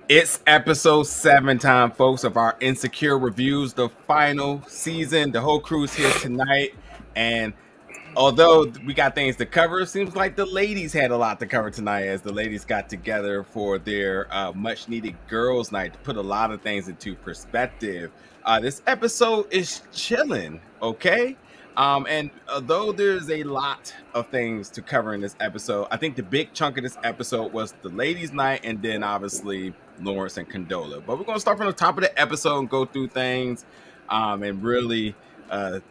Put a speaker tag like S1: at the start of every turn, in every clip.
S1: It's episode 7 time, folks, of our Insecure reviews, the final season. The whole crew's here tonight. And although we got things to cover, it seems like the ladies had a lot to cover tonight as the ladies got together for their much needed girls' night to put a lot of things into perspective. This episode is chilling, okay? And although there's a lot of things to cover in this episode, I think the big chunk of this episode was the ladies' night and then obviously Lawrence and Condola. But we're going to start from the top of the episode and go through things and really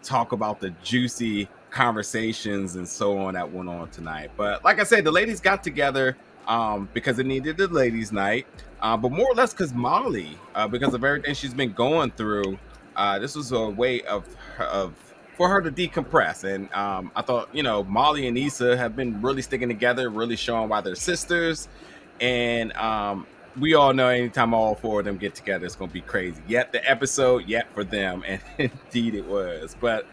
S1: talk about the juicy conversations and so on that went on tonight. But like I said, the ladies got together because it needed the ladies' night, but more or less because Molly, because of everything she's been going through, this was a way for her to decompress. And I thought, Molly and Issa have been really sticking together, really showing why they're sisters. And we all know anytime all four of them get together, it's going to be crazy. Yet the episode, for them, and indeed it was. But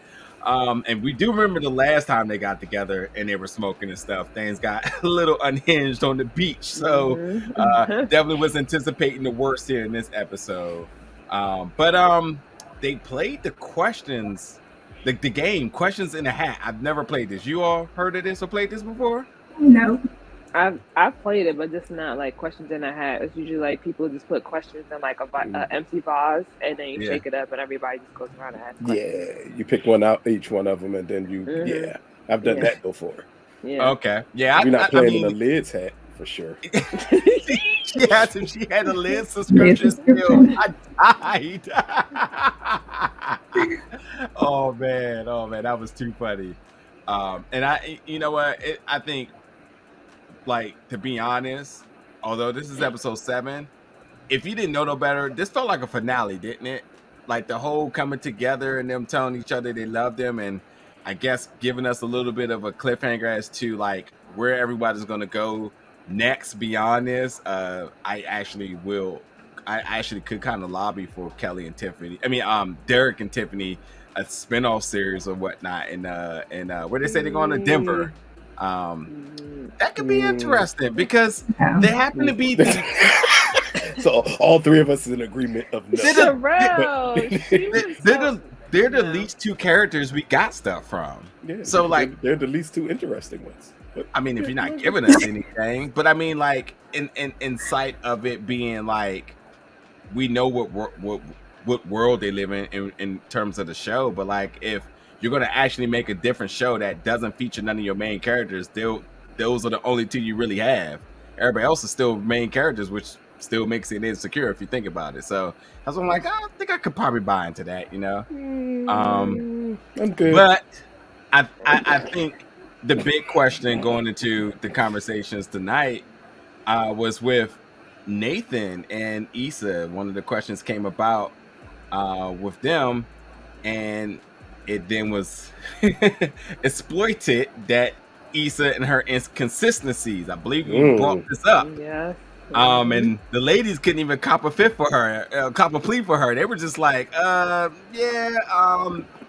S1: and we do remember the last time they got together and they were smoking and stuff. Things got a little unhinged on the beach. So definitely was anticipating the worst here in this episode. But they played the questions. The game, Questions in a Hat. I've never played this. You all heard of this or played this before?
S2: No.
S3: I've played it, but just not like questions in a hat. It's usually like people just put questions in like a empty vase and then you shake it up and everybody just goes around and asks questions.
S4: Yeah, you pick one out, each one of them, and then you. I've done that before.
S3: Yeah.
S1: Okay. Yeah.
S4: You're not playing in a lids hat for sure.
S1: She had a lid subscription still. I died. Oh man, that was too funny. And you know what? I think, like, to be honest, although this is episode 7, if you didn't know no better, this felt like a finale, didn't it? Like the whole coming together and them telling each other they love them, and I guess giving us a little bit of a cliffhanger as to like where everybody's gonna go next beyond this. I actually could kind of lobby for Kelly and Tiffany. I mean, Derek and Tiffany, a spinoff series or whatnot, and where they say they're going to Denver. That could be interesting because they happen to be.
S4: So all three of us is in agreement of no.
S1: They're the least two characters we got stuff from.
S4: Yeah,
S1: so like
S4: they're the least two interesting ones. But,
S1: I mean, if you're not giving us anything, but I mean, like in sight of it being like we know what world they live in terms of the show, but like if you're gonna actually make a different show that doesn't feature none of your main characters, those are the only two you really have. Everybody else is still main characters, which still makes it insecure if you think about it. So that's what I'm like, I think I could probably buy into that,
S4: I'm good.
S1: But I think the big question going into the conversations tonight was with Nathan and Issa. One of the questions came about with them, and it then was exploited that Issa and her inconsistencies. I believe you brought this up.
S3: Yeah.
S1: And the ladies couldn't even cop a plea for her. They were just like,
S4: No,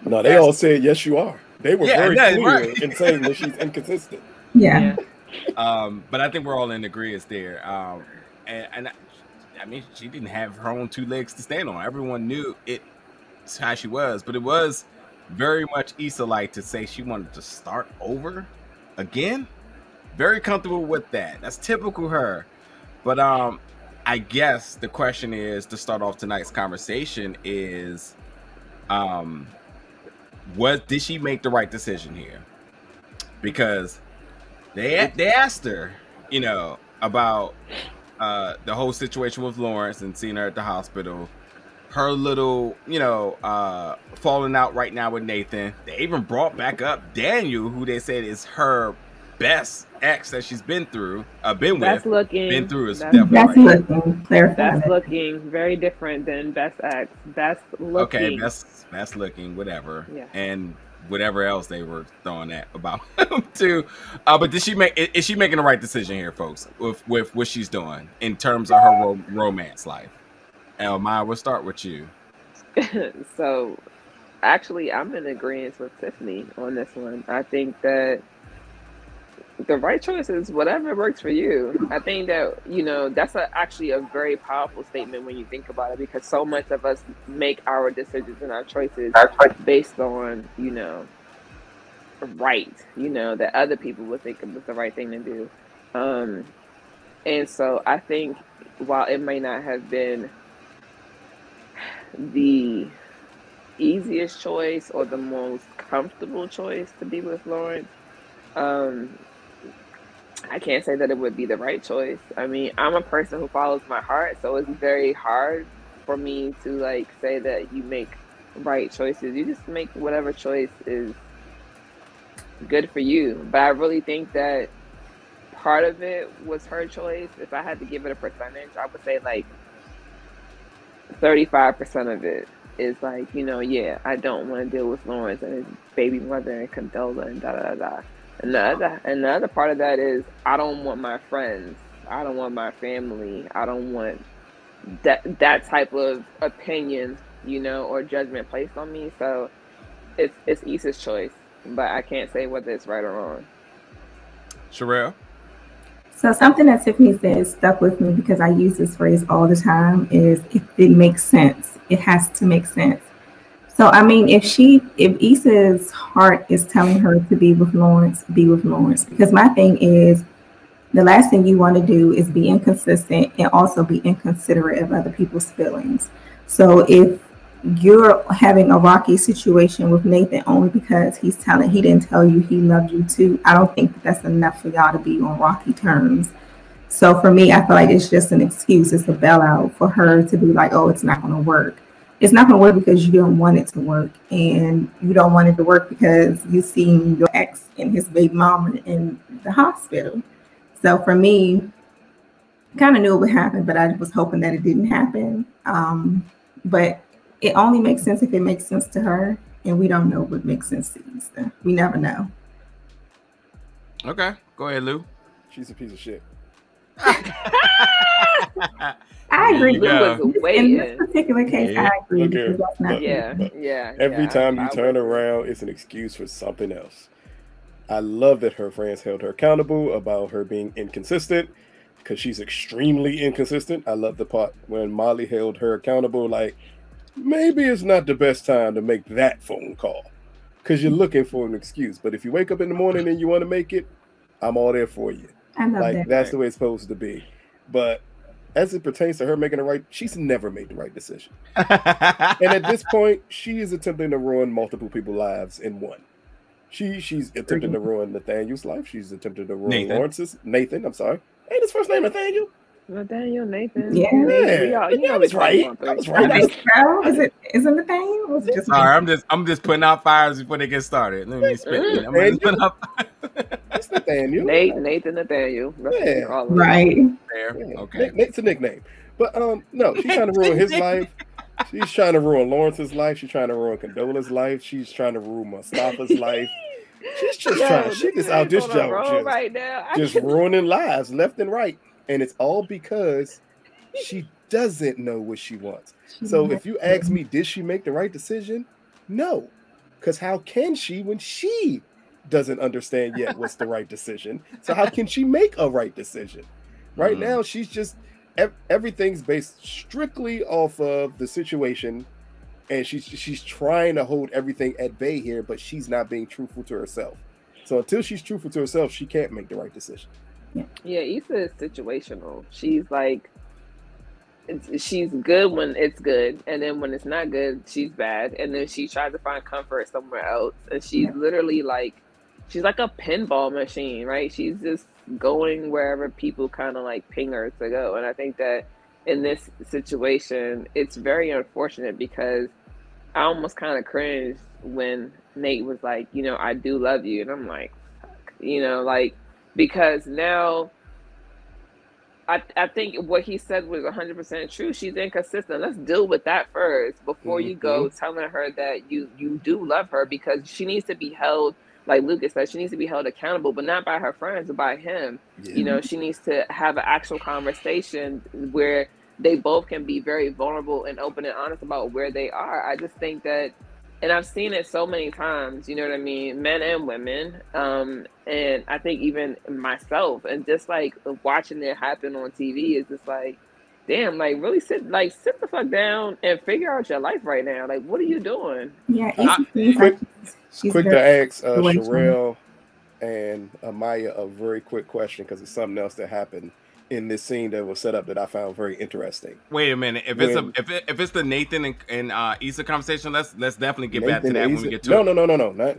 S4: they all said yes, you are. They were very clear in saying that she's inconsistent.
S2: Yeah.
S1: But I think we're all in agreement there. And I mean, she didn't have her own two legs to stand on. Everyone knew it's how she was, but it was very much Issa-like to say she wanted to start over again. Very comfortable with that. That's typical her. But I guess the question is, to start off tonight's conversation, is did she make the right decision here? Because they asked her, about the whole situation with Lawrence and seeing her at the hospital, her little, falling out right now with Nathan. They even brought back up Daniel, who they said is her best ex that she's been through,
S3: That's looking very different than best ex. Best looking.
S1: Okay, best looking, whatever.
S3: Yeah.
S1: And whatever else they were throwing at about him too. But is she making the right decision here, folks, with what she's doing in terms of her romance life? Maya, we'll start with you.
S3: So, actually, I'm in agreement with Tiffany on this one. I think that the right choice is whatever works for you. I think that, you know, that's actually a very powerful statement when you think about it, because so much of us make our decisions and our choices based on, you know, right, you know, that other people would think was the right thing to do. And so I think while it may not have been the easiest choice or the most comfortable choice to be with Lawrence, I can't say that it would be the right choice. I mean, I'm a person who follows my heart, so it's very hard for me to like say that you make right choices. You just make whatever choice is good for you. But I really think that part of it was her choice. If I had to give it a percentage, I would say like 35% of it is like, you know, yeah, I don't want to deal with Lawrence and his baby mother and Condola and da da da. And the other part of that is I don't want my friends, I don't want my family, I don't want that type of opinion, you know, or judgment placed on me. So it's Issa's choice, but I can't say whether it's right or wrong.
S1: Sherelle?
S2: So something that Tiffany said stuck with me because I use this phrase all the time is if it makes sense, it has to make sense. So, I mean, if Issa's heart is telling her to be with Lawrence, be with Lawrence. Because my thing is, the last thing you want to do is be inconsistent and also be inconsiderate of other people's feelings. So if you're having a rocky situation with Nathan only because he didn't tell you he loved you too, I don't think that's enough for y'all to be on rocky terms. So for me, I feel like it's just an excuse. It's a bailout for her to be like, oh, it's not going to work. It's not going to work because you don't want it to work. And you don't want it to work because you've seen your ex and his baby mama in the hospital. So for me, kind of knew it would happen, but I was hoping that it didn't happen. But it only makes sense if it makes sense to her. And we don't know what makes sense to Issa. We never know.
S1: Okay. Go ahead, Lou.
S4: She's a piece of shit.
S2: I agree.
S3: In
S2: this particular case, I agree.
S4: Look, every time you turn around, it's an excuse for something else. I love that her friends held her accountable about her being inconsistent, because she's extremely inconsistent. I love the part when Molly held her accountable, like, maybe it's not the best time to make that phone call, because you're looking for an excuse. But if you wake up in the morning and you want to make it, I'm all there for you.
S2: I love
S4: like
S2: that.
S4: That's the way it's supposed to be. But as it pertains to her making the right, she's never made the right decision. And at this point, she is attempting to ruin multiple people's lives in one. She's attempting to ruin Nathaniel's life. She's attempting to ruin Lawrence's. Nathan, I'm sorry. Ain't his first name Nathaniel?
S3: Nathan.
S2: Yeah.
S4: I was right.
S2: Is it Nathaniel? Was it just
S1: sorry, I'm just putting out fires before they get started. Let me spit.
S4: It's Nathaniel.
S3: Nathan Nathaniel.
S2: Right.
S1: Okay.
S4: Nate's a nickname. But no, she's trying to ruin his life. She's trying to ruin Lawrence's life. She's trying to ruin Condola's life. She's trying to ruin Mustafa's life. She's just trying. She just out this joke
S3: right now.
S4: Just ruining lives left and right. And it's all because she doesn't know what she wants. So if you ask me, did she make the right decision? No. Because how can she when she doesn't understand yet what's the right decision? So how can she make a right decision? Right now, she's just, everything's based strictly off of the situation. And she's trying to hold everything at bay here, but she's not being truthful to herself. So until she's truthful to herself, she can't make the right decision.
S3: Yeah, Issa is situational. She's like, she's good when it's good, and then when it's not good, she's bad, and then she tries to find comfort somewhere else. And she's literally like, she's like a pinball machine, right? She's just going wherever people kind of like ping her to go. And I think that in this situation, it's very unfortunate because I almost kind of cringed when Nate was like, you know, I do love you. And I'm like, fuck, you know, like, because now I think what he said was 100% true. She's inconsistent. Let's deal with that first before you go telling her that you do love her, because she needs to be held, like Lucas said, she needs to be held accountable, but not by her friends, but by him. Yeah. You know, she needs to have an actual conversation where they both can be very vulnerable and open and honest about where they are. I just think that And I've seen it so many times, you know what I mean? Men and women. And I think even myself, and just like watching it happen on TV is just like, damn, like really sit the fuck down and figure out your life right now. Like, what are you doing?
S2: Yeah, she's
S4: quick to
S2: very
S4: ask Sherelle and Amaya a very quick question, because it's something else that happened in this scene that was set up that I found very interesting.
S1: Wait a minute. If it's the Nathan and Issa conversation, let's definitely get back to that when we get to it.
S4: No.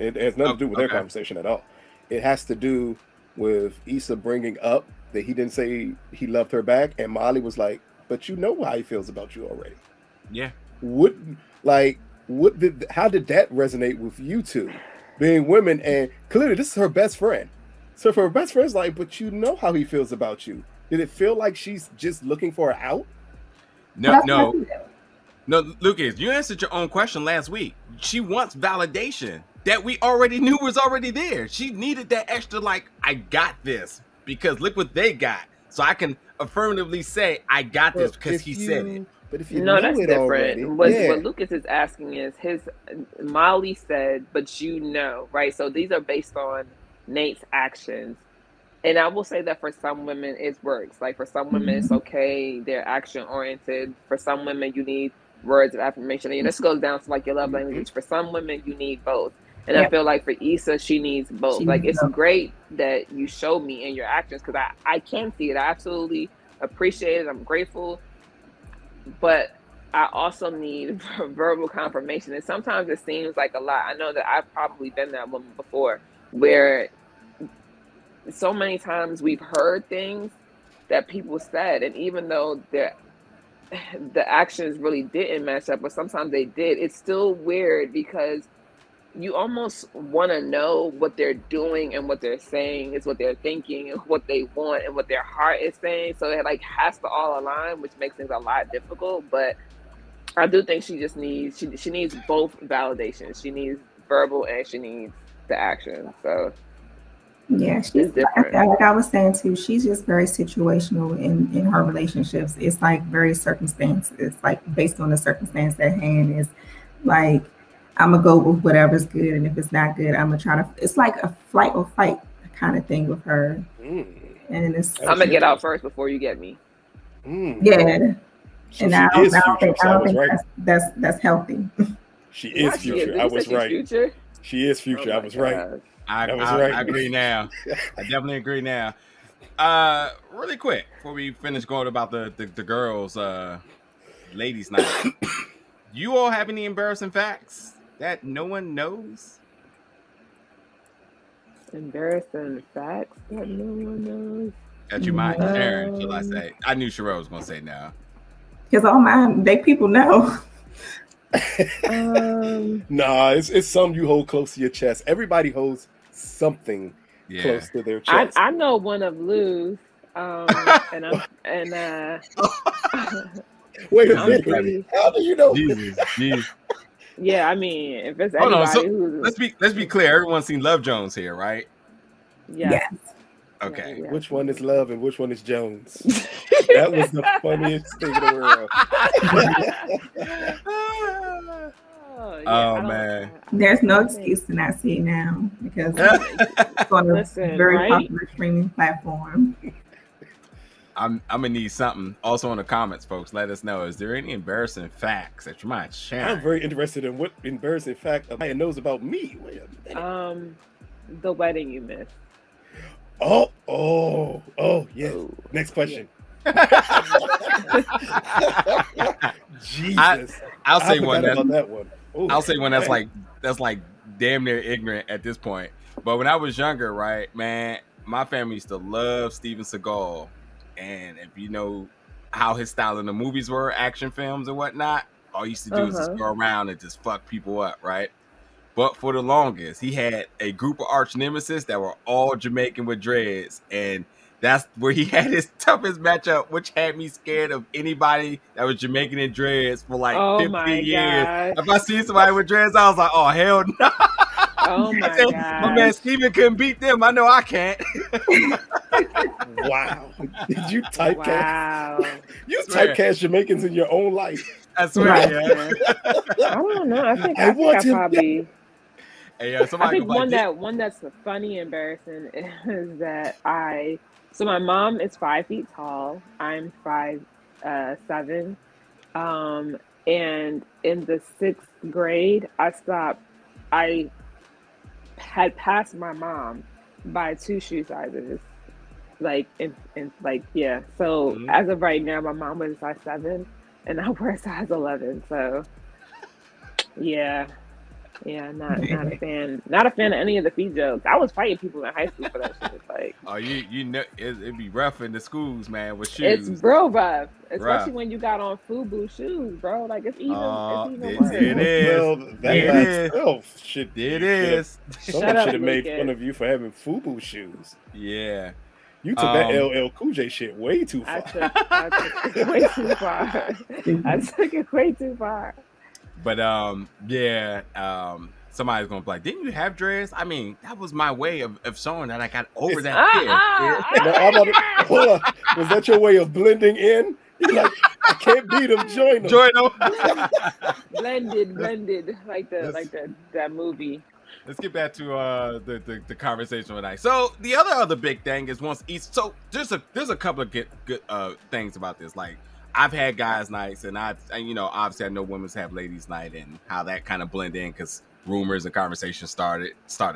S4: It has nothing to do with their conversation at all. It has to do with Issa bringing up that he didn't say he loved her back, and Molly was like, "But you know how he feels about you already."
S1: Yeah.
S4: How did that resonate with you two, being women? And clearly, this is her best friend. So for her best friend's like, "But you know how he feels about you." Did it feel like she's just looking for an out?
S1: No, Lucas, you answered your own question last week. She wants validation that we already knew was already there. She needed that extra, like, I got this because look what they got. So I can affirmatively say, I got this because he said it.
S4: But if you
S3: No,
S4: know
S3: that's
S4: it
S3: different.
S4: already,
S3: What Lucas is asking is Molly said, but you know, right? So these are based on Nate's actions. And I will say that for some women, it works. Like for some women, it's okay. They're action oriented. For some women, you need words of affirmation. And this goes down to like your love language. For some women, you need both. And I feel like for Issa, she needs both. It's great that you show me in your actions, because I can see it. I absolutely appreciate it. I'm grateful. But I also need verbal confirmation. And sometimes it seems like a lot. I know that I've probably been that woman before, where so many times we've heard things that people said, and even though the actions really didn't match up, but sometimes they did, it's still weird because you almost want to know what they're doing and what they're saying is what they're thinking and what they want and what their heart is saying. So it like has to all align, which makes things a lot difficult. But I do think she just needs she needs both validations. She needs verbal and she needs the action. So
S2: yeah, she's different. Like I was saying too, she's just very situational in her relationships. It's like very circumstances. It's like based on the circumstance at hand. Is like I'm gonna go with whatever's good, and if it's not good, I'm gonna try to. It's like a flight or fight kind of thing with her. And it's
S3: I'm gonna get out first before you get me.
S2: Yeah, so and I don't think that's healthy.
S4: She is future. I was right.
S3: Future?
S4: She is future. I was right.
S1: I agree now. I definitely agree now. Really quick before we finish going about the girls' ladies' night. You all have any embarrassing facts that no one knows?
S3: Embarrassing facts that no one knows?
S1: That you mind sharing, shall I say? I knew Sherelle was going to say no.
S2: Because all mine, people know.
S4: Nah, it's something you hold close to your chest. Everybody holds something close to their chest.
S3: I know one of Lou's.
S4: Wait a minute. How do you know?
S1: Jesus.
S3: Yeah, I mean, if it's anybody who's...
S1: let's be clear. Everyone's seen Love Jones here, right?
S3: Yes.
S1: Okay.
S3: Yeah.
S4: Which one is Love and which one is Jones? That was the funniest thing in the world.
S1: Oh man.
S2: There's no excuse to not see it now because it's on a very popular streaming platform.
S1: I'm gonna need something also in the comments, folks. Let us know. Is there any embarrassing facts that you might share?
S4: I'm very interested in what embarrassing fact Amaya knows about me. Wait a minute.
S3: The wedding you missed.
S4: Oh, yes.
S3: Oh,
S4: next question.
S3: Yeah.
S4: Jesus.
S1: I'll say one
S4: about that one. Ooh,
S1: I'll say one that's like damn near ignorant at this point. But when I was younger, right, man, my family used to love Steven Seagal. And if you know how his style in the movies were, action films and whatnot, all he used to do is just go around and just fuck people up, right? But for the longest, he had a group of arch nemesis that were all Jamaican with dreads. And that's where he had his toughest matchup, which had me scared of anybody that was Jamaican in dreads for like 15 years.
S3: God.
S1: If I see somebody with dreads, I was like, oh, hell no.
S3: Oh my
S1: God. My man Steven couldn't beat them. I know I can't.
S4: Wow. Did you typecast?
S3: Wow.
S4: You typecast Jamaicans in your own life.
S1: I swear,
S2: Right.
S1: yeah.
S3: I don't know. I think
S4: I
S3: I
S4: want him.
S3: probably.
S1: Hey,
S3: I
S1: somebody
S3: think
S1: go like,
S3: one that's funny, embarrassing is that so my mom is 5 feet tall. I'm 5'7". And in the 6th grade, I had passed my mom by 2 shoe sizes. Like like yeah. So as of right now, my mom was a size 7, and I wear a size 11. So yeah. Yeah, not a fan. Not a fan of any of the feet jokes. I was fighting people in high school for that shit. Like,
S1: oh, you know, it'd be rough in the schools, man, with shoes.
S3: it's real rough, especially
S1: Rough.
S3: when you got on FUBU shoes, bro. Like it's even
S1: There
S3: worse.
S1: it is.
S4: Well, that
S1: There
S4: by
S1: it is.
S4: itself should.
S1: It
S4: you should've-
S1: is.
S4: Someone
S3: up,
S4: should have made
S3: Lucas.
S4: fun of you for having FUBU shoes.
S1: Yeah.
S4: You took that LL Cool J shit way too far.
S3: I took it way too far. I took it way too far.
S1: But yeah, somebody's gonna be like, didn't you have dreads? I mean, that was my way of showing that I got over that fear.
S4: Hold on. Was that your way of blending in? You're like, I can't beat them, join them.
S1: Join them.
S3: blended like that movie.
S1: Let's get back to the conversation tonight. So the other big thing is once Issa. So there's a couple of good things about this. Like I've had guys' nights, and obviously I know women's have ladies' night, and how that kind of blend in because rumors and conversations started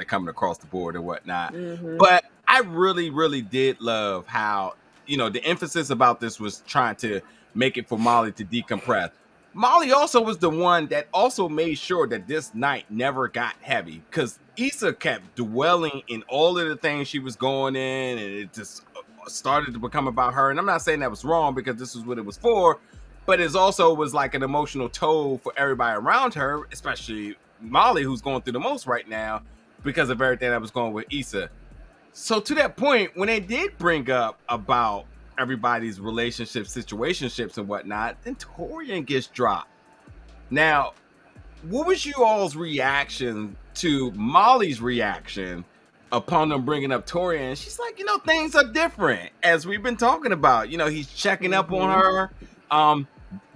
S1: coming across the board and whatnot.
S3: Mm-hmm.
S1: But I really did love how the emphasis about this was trying to make it for Molly to decompress. Molly also was the one that also made sure that this night never got heavy because Issa kept dwelling in all of the things she was going in, and it just started to become about her. And I'm not saying that was wrong because this is what it was for, but it also was like an emotional toll for everybody around her, especially Molly, who's going through the most right now because of everything that was going with Issa. So to that point, when they did bring up about everybody's relationships, situationships, and whatnot, then Torian gets dropped. Now, what was you all's reaction to Molly's reaction upon them bringing up Torian? She's like, things are different, as we've been talking about. He's checking up on her.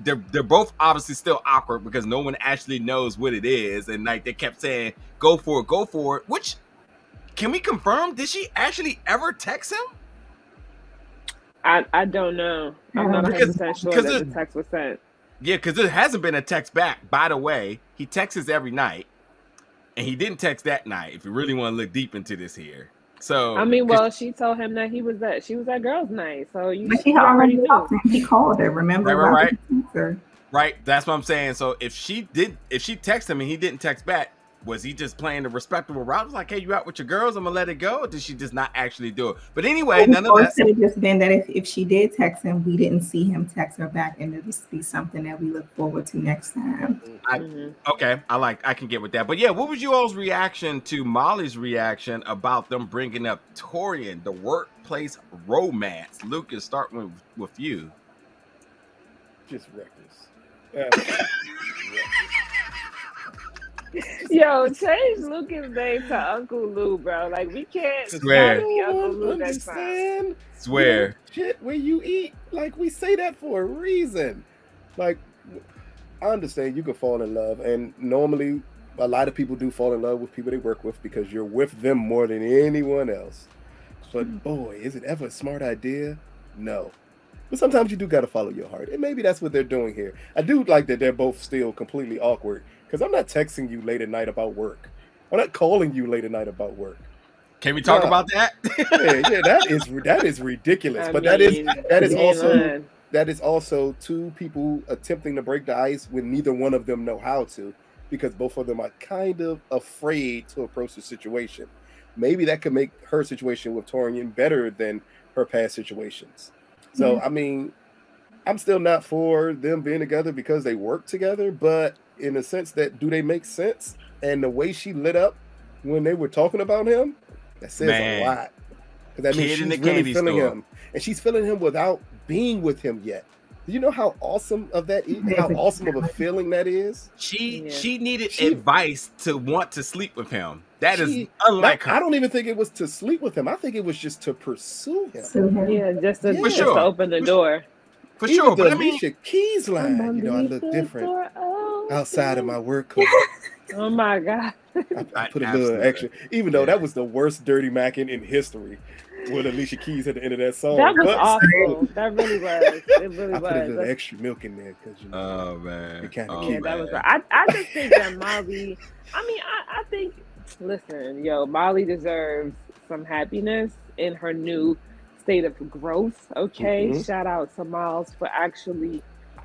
S1: They're both obviously still awkward because no one actually knows what it is, and like they kept saying, go for it. Which, can we confirm, did she actually ever text him?
S3: I don't know. I'm not 100% sure that the text was sent.
S1: Yeah, because it hasn't been a text back. By the way, he texts every night, and he didn't text that night. If you really want to look deep into this here, so
S3: I mean, well, she told him that she was at girls' night, so
S2: But she already talked to him. He called her. Remember?
S1: Right.
S2: Her.
S1: Right. That's what I'm saying. So if she texted him and he didn't text back, was he just playing the respectable route? It was like, hey, you out with your girls? I'm gonna let it go. Or did she just not actually do it? But anyway, none of that.
S2: Could have just been that if she did text him, we didn't see him text her back, and it'll just be something that we look forward to next time.
S1: Okay, I can get with that. But yeah, what was you all's reaction to Molly's reaction about them bringing up Torian, the workplace romance? Lucas, start with you.
S4: Just reckless.
S3: Yo, change Lucas' name to Uncle Lou, bro. Like, we can't
S1: Swear.
S3: be Uncle Lou next time.
S1: Swear.
S4: Shit where you eat. Like, we say that for a reason. Like, I understand you can fall in love, and normally a lot of people do fall in love with people they work with because you're with them more than anyone else. But boy, is it ever a smart idea? No. But sometimes you do got to follow your heart, and maybe that's what they're doing here. I do like that they're both still completely awkward. Because I'm not texting you late at night about work. I'm not calling you late at night about work. Can we talk about that? yeah, that is ridiculous. But that is also two people attempting to break the ice when neither one of them know how to, because both of them are kind of afraid to approach the situation. Maybe that could make her situation with Torian better than her past situations. So I mean, I'm still not for them being together because they work together, but in the sense that, do they make sense? And the way she lit up when they were talking about him, that says a lot. Because that means she's really feeling him. And she's feeling him without being with him yet. Do you know how awesome of that is? How awesome of a feeling that is?
S1: She needed advice to want to sleep with him. That is unlike her.
S4: I don't even think it was to sleep with him. I think it was just to pursue him.
S3: Yeah, just to open the door.
S1: For
S4: Even
S1: sure.
S4: the
S1: But I mean,
S4: Alicia Keys line, I look different outside of my work clothes.
S3: Oh my God.
S4: I put a little extra, even though that was the worst dirty macking in history with Alicia Keys at the end of that song.
S3: That was awful. That really was. It really was.
S4: I put a little extra milk in there because
S1: oh man,
S4: it kind of
S3: yeah, that was right. I just think that Molly. I mean, I think. Listen, Molly deserves some happiness in her new state of growth. Okay, shout out to Miles for actually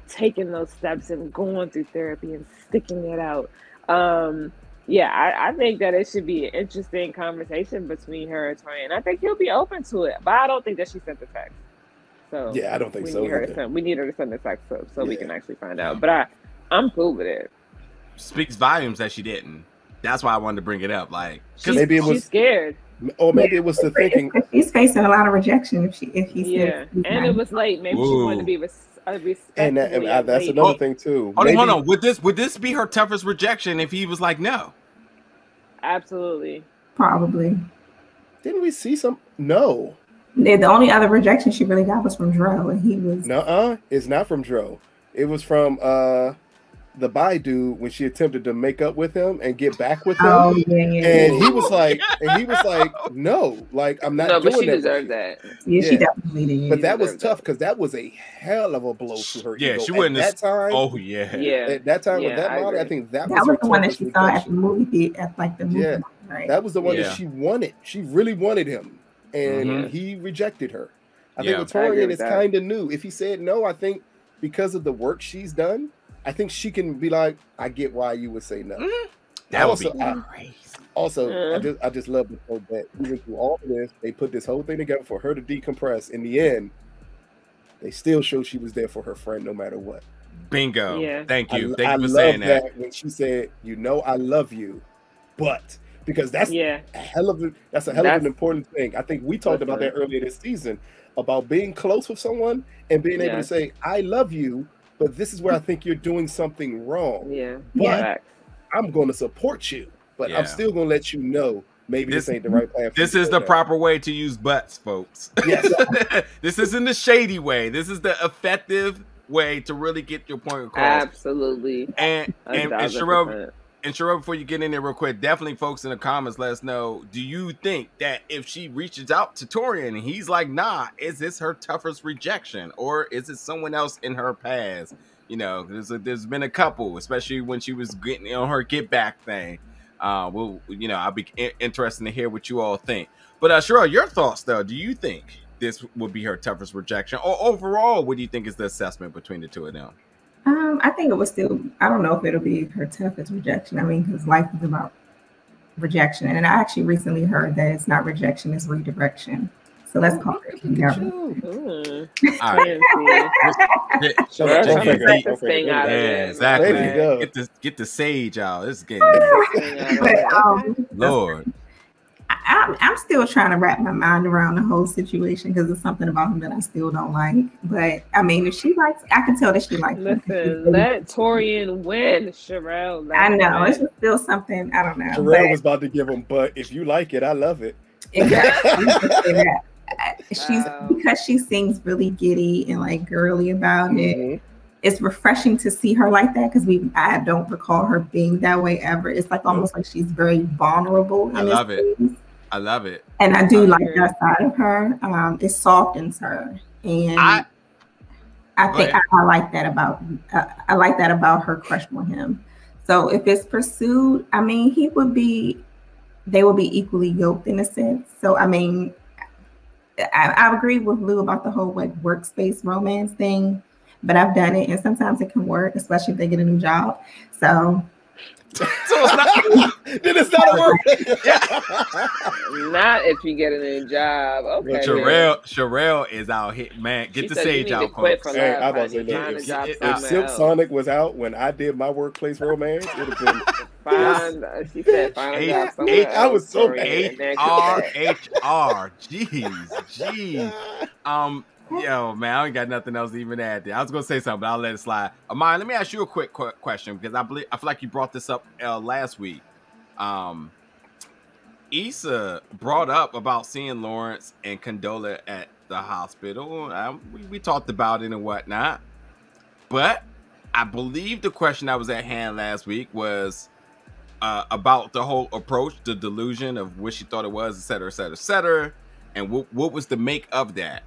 S3: taking those steps and going through therapy and sticking it out. I think that it should be an interesting conversation between her and Torian. I think he'll be open to it, but I don't think that she sent the text. So
S4: yeah, I don't think so.
S3: We need her to send the text so we can actually find out. But I'm cool with it.
S1: Speaks volumes that she didn't. That's why I wanted to bring it up. Like,
S4: maybe she's
S3: scared,
S4: or maybe it was the thinking.
S2: She's facing a lot of rejection if he
S3: and it was late. Maybe she wanted to be respectful.
S4: And that's another thing too.
S1: Hold on. Would this be her toughest rejection if he was like no?
S3: Absolutely.
S2: Probably.
S4: Didn't we see some? No.
S2: The only other rejection she really got was from Dro, and he was.
S4: No, it's not from Dro. It was from the bi dude when she attempted to make up with him and get back with him.
S2: Oh, yeah.
S4: And he was like, no, like I'm not doing that.
S3: No, but she deserved that.
S2: Yeah, she definitely did.
S4: But that was tough because that was a hell of a blow to her.
S1: Yeah, she
S4: wouldn't
S1: at
S4: that time.
S1: Oh yeah.
S4: At that time with that Molly, I think that
S2: was the one that she saw at the movie the movie.
S4: Yeah,
S2: right?
S4: That was the one that she wanted. She really wanted him, and he rejected her. I think with Torian is kind of new. If he said no, I think because of the work she's done, I think she can be like, I get why you would say no.
S1: That would be crazy.
S4: Also, I just love the fact that even through all of this, they put this whole thing together for her to decompress. In the end, they still show she was there for her friend no matter what.
S1: Bingo. Yeah. Thank you.
S4: Thank
S1: you for saying that.
S4: When she said, I love you, but because that's a hell of an important thing. I think we talked about that earlier this season about being close with someone and being able to say, I love you, but this is where I think you're doing something wrong.
S3: Yeah.
S4: But I'm going to support you, but I'm still going to let you know maybe this ain't the right plan.
S1: This is the proper way to use butts, folks.
S4: Yes.
S1: This isn't the shady way. This is the effective way to really get your point across.
S3: Absolutely.
S1: And Sherelle, before you get in there real quick, definitely folks in the comments, let us know, do you think that if she reaches out to Torian and he's like, nah, is this her toughest rejection? Or is it someone else in her past? There's been a couple, especially when she was getting on her get back thing. I'll be interested to hear what you all think. But Sherelle, your thoughts though, do you think this would be her toughest rejection? Or overall, what do you think is the assessment between the two of them?
S2: I think it was still, I don't know if it'll be her toughest rejection. I mean, because life is about rejection. And I actually recently heard that it's not rejection, it's redirection. So let's call it together.
S1: All right. Exactly. Get the sage out. This is getting Lord.
S2: I'm still trying to wrap my mind around the whole situation because there's something about him that I still don't like. But I mean, if she likes, I can tell that she likes.
S3: Listen, let Torian win, Sherelle.
S2: I know it's just still something. I don't know.
S4: Sherelle was about to give him, but if you like it, I love it.
S2: Exactly. Because she seems really giddy and like girly about it. It's refreshing to see her like that because I don't recall her being that way ever. It's like almost like she's very vulnerable.
S1: I love it. I love it.
S2: And I do like that side of her. It softens her, and I think I like that about her crush on him. So if it's pursued, I mean, they would be equally yoked in a sense. So I mean, I agree with Lou about the whole like workspace romance thing. But I've done it, and sometimes it can work, especially if they get a new job. So
S4: it's not. Then it's not a
S3: work. Not if you get a new job. Okay.
S1: Sherelle is out here, man. Get the sage out, folks.
S4: Hey, I was about to say, if Silk Sonic was out when I did my workplace romance, it would have been.
S3: She said, "Find a job somewhere else."
S4: I was so
S1: HR. Jeez. Yo, man, I ain't got nothing else to even add there. I was gonna say something, but I'll let it slide. Amon, let me ask you a quick question because I feel like you brought this up last week. Issa brought up about seeing Lawrence and Condola at the hospital. We talked about it and whatnot. But I believe the question that was at hand last week was about the whole approach, the delusion of what she thought it was, et cetera, et cetera, et cetera. And what was the make of that?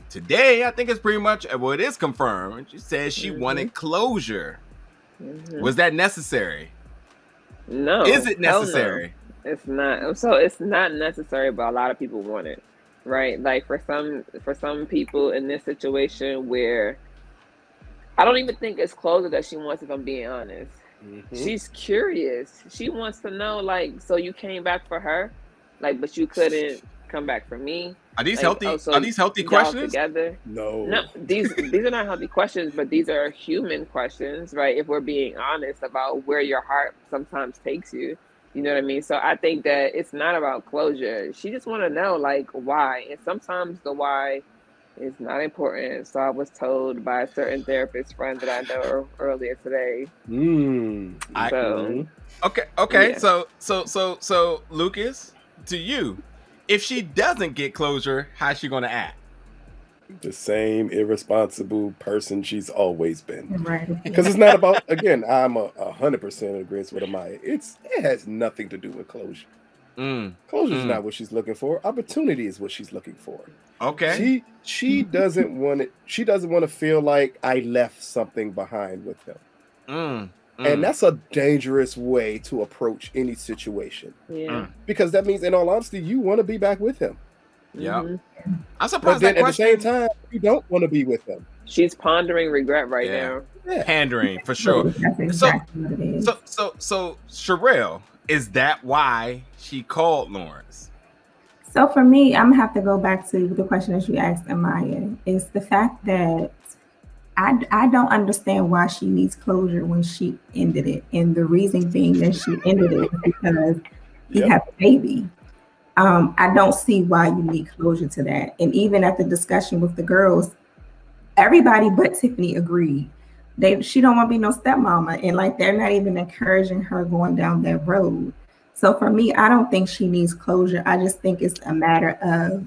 S1: Today, I think it's pretty much, well, it is confirmed. She says she wanted closure. Was that necessary?
S3: No.
S1: Is it necessary?
S3: No. It's not. So it's not necessary, but a lot of people want it, right? Like for some people in this situation where I don't even think it's closure that she wants, if I'm being honest. She's curious. She wants to know, like, so you came back for her, like, but you couldn't come back for me.
S1: Are these
S3: like,
S1: healthy?
S3: So
S1: are these healthy questions?
S3: Together?
S4: No.
S3: These are not healthy questions, but these are human questions, right? If we're being honest about where your heart sometimes takes you, you know what I mean. So I think that it's not about closure. She just want to know, like, why, and sometimes the why is not important. So I was told by a certain therapist friend that I know earlier today.
S1: Okay.
S3: Yeah.
S1: So Lucas, to you, if she doesn't get closure, how's she gonna act?
S4: The same irresponsible person she's always been.
S2: Right.
S4: Because it's not about, again, I'm 100% agrees with Amaya. It has nothing to do with closure. Closure is not what she's looking for. Opportunity is what she's looking for.
S1: Okay.
S4: She doesn't want it. She doesn't want to feel like I left something behind with him. And that's a dangerous way to approach any situation.
S3: Yeah.
S4: Because that means, in all honesty, you want to be back with him.
S1: Yeah. I'm surprised.
S4: But then at the same time, you don't want to be with him.
S3: She's pondering regret right now.
S4: Yeah.
S1: Pandering for sure.
S2: That's exactly what it is.
S1: So Sherelle, is that why she called Lawrence?
S2: So for me, I'm gonna have to go back to the question that you asked Amaya. Is the fact that I don't understand why she needs closure when she ended it. And the reason being that she ended it is because he had a baby. I don't see why you need closure to that. And even at the discussion with the girls, everybody but Tiffany agreed. She don't want to be no stepmama. And like, they're not even encouraging her going down that road. So for me, I don't think she needs closure. I just think it's a matter of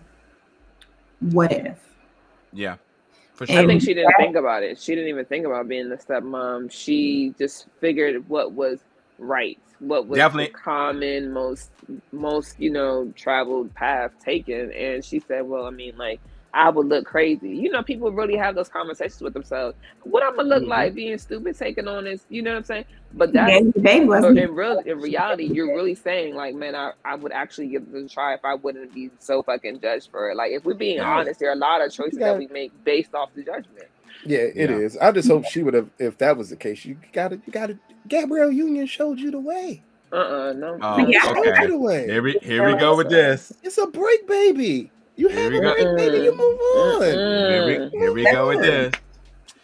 S2: what if.
S1: Yeah. For sure.
S3: I think she didn't think about it. She didn't even think about being the stepmom. She just figured what was right, what was the common, most traveled path taken. And she said, well, I mean, like, I would look crazy. You know, people really have those conversations with themselves. What I'm gonna look like being stupid, taking on this, you know what I'm saying? But that's in reality, you're really saying, like, man, I would actually give this a try if I wouldn't be so fucking judged for it. Like, if we're being honest, there are a lot of choices that we make based off the judgment.
S4: Yeah, it is. I just hope she would have, if that was the case, you gotta Gabrielle Union showed you the way.
S3: No.
S1: Showed you the way. Here we go with this.
S4: It's a break, baby. You have a break, baby. You move on.
S1: Here we go with this.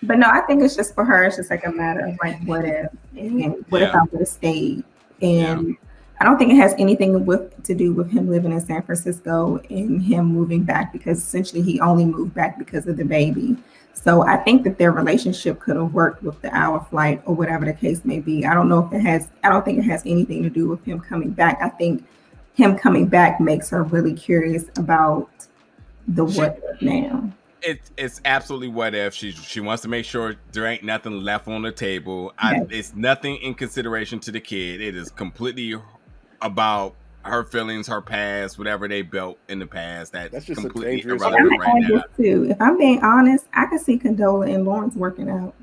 S2: But no, I think it's just for her. It's just like a matter of like, what if, and what if I would have stayed? And I don't think it has anything to do with him living in San Francisco and him moving back, because essentially he only moved back because of the baby. So I think that their relationship could have worked with the hour flight or whatever the case may be. I don't think it has anything to do with him coming back. I think him coming back makes her really curious about the what if now.
S1: It's absolutely what if. She wants to make sure there ain't nothing left on the table. It's nothing in consideration to the kid. It is completely about her feelings, her past, whatever they built in the past. That's just completely irrelevant right now.
S2: Too. If I'm being honest, I can see Condola and Lawrence working out.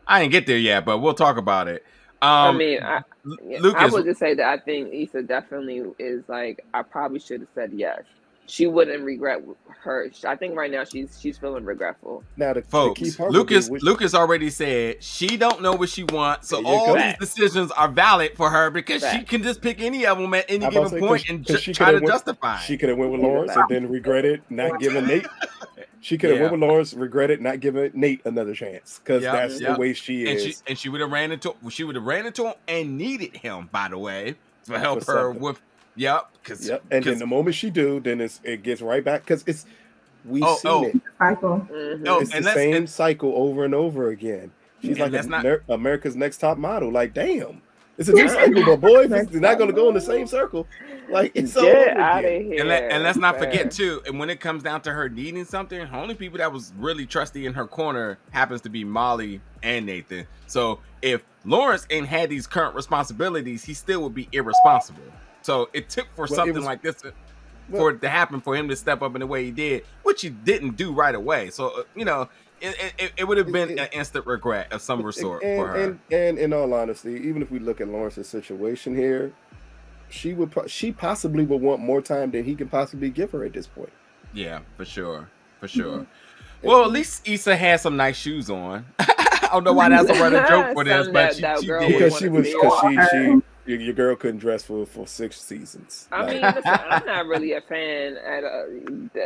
S1: I ain't get there yet, but we'll talk about it.
S3: Lucas, I would just say that I think Issa definitely is like, I probably should have said yes. She wouldn't regret her. I think right now she's feeling regretful.
S4: Now,
S1: folks, Lucas already said she don't know what she wants, so all these decisions are valid for her because she can just pick any of them at any given point and try to justify.
S4: She could have went with Lawrence and then regretted not giving Nate. She could have went with Lawrence, regretted not giving Nate another chance because that's the way she is.
S1: And she would have ran into him and needed him, by the way, to help her with. And
S4: then the moment she do, then it gets right back because we've seen it.
S2: Cycle.
S4: It's the same cycle over and over again. She's like America's Next Top Model. Like, damn, It's a new cycle, but boy, if it's not going to go in the same circle, like it's all
S3: Get
S4: over
S3: out of
S4: again.
S3: here.
S1: And let's not forget too. And when it comes down to her needing something, the only people that was really trusty in her corner happens to be Molly and Nathan. So if Lawrence ain't had these current responsibilities, he still would be irresponsible. So it took for something like this for it to happen, for him to step up in the way he did, which he didn't do right away. So it would have been an instant regret of some sort for her.
S4: And in all honesty, even if we look at Lawrence's situation here, she possibly would want more time than he can possibly give her at this point.
S1: Yeah, for sure. Mm-hmm. Well, at least Issa had some nice shoes on. I don't know why that's a running joke for this, but she did.
S4: Because your girl couldn't dress for 6 seasons.
S3: I mean, listen, I'm not really a fan at